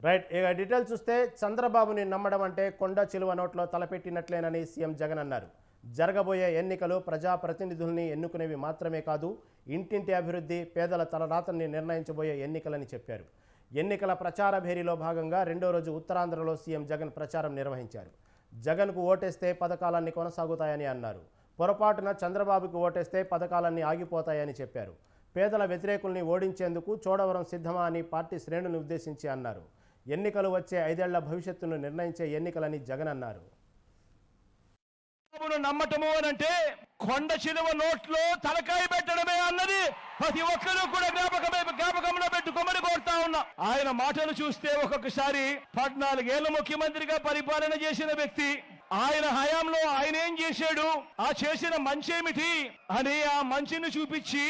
Right. ఇక detail చూస్తే చంద్రబాబుని నమ్మడం అంటే కొండ చిలువ నోట్లో తలపెట్టినట్లేనని సీఎం జగన్ అన్నారు. జరగబోయే ఎన్నికలు ప్రజాప్రతినిధుల్ని ఎన్నుకునేవి మాత్రమే కాదు, ఇంటింటి అభివృద్ధి, పేదల తలరాతల్ని నిర్ణయించబోయే ఎన్నికలని చెప్పారు. ఎన్నికల ప్రచార భేరీలో భాగంగా రెండో రోజు ఉత్తరాంధ్రలో సీఎం జగన్ ప్రచారం నిర్వహించారు. జగన్కు ఓటేస్తే పథకాలన్నీ కొనసాగుతాయని అన్నారు. పొరపాటున చంద్రబాబుకు ఓటేస్తే పథకాలన్నీ ఆగిపోతాయని చెప్పారు. పేదల వ్యతిరేకుల్ని ఓడించేందుకు చోడవరం సిద్ధమా అని పార్టీ శ్రేణులను ఉద్దేశించి అన్నారు. ఎన్నికలు వచ్చే 5 ఏళ్ల భవిష్యత్తును నిర్ణయించే ఎన్నికలని జగన్ అన్నారు. నమ్మటము అనంటే కొండ చిలువ నోట్లో తలకాయ పెట్టడమే అన్నది ప్రతి ఒక్కరూ కూడా జ్ఞాపకంలో పెట్టుకోమని కోరుతా ఉన్నా. ఆయన మాటలు చూస్తే ఒక్కొక్కసారి 14 ఏళ్ల ముఖ్యమంత్రిగా పరిపాలన చేసిన వ్యక్తి, ఆయన హయాంలో ఆయన ఏం చేశాడు, ఆ చేసిన మంచేమిటి అని ఆ మంచిని చూపించి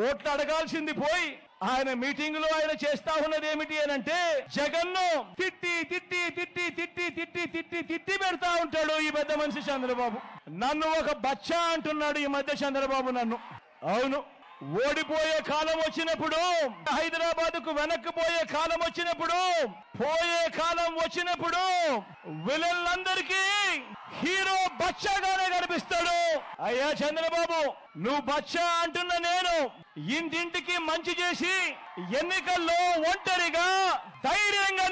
ఓట్లు అడగాల్సింది పోయి ఆయన మీటింగ్ లో ఆయన చేస్తా ఉన్నది ఏమిటి అని అంటే జగన్ను తిట్టి తిట్టి తిట్టి తిట్టి తిట్టి తిట్టి తిట్టి పెడతా ఉంటాడు ఈ పెద్ద మనిషి చంద్రబాబు. నన్ను ఒక బచ్చా అంటున్నాడు ఈ మధ్య చంద్రబాబు నన్ను. అవును, ఓడిపోయే కాలం వచ్చినప్పుడు, హైదరాబాద్ కు వెనక్కి పోయే కాలం వచ్చినప్పుడు, పోయే కాలం వచ్చినప్పుడు విలన్లందరికీ హీరో బచ్చాగానే కనిపిస్తాడు. అయ్యా చంద్రబాబు, నువ్వు బచ్చా అంటున్న నేను ఇంటింటికి మంచి చేసి ఎన్నికల్లో ఒంటరిగా ధైర్యంగా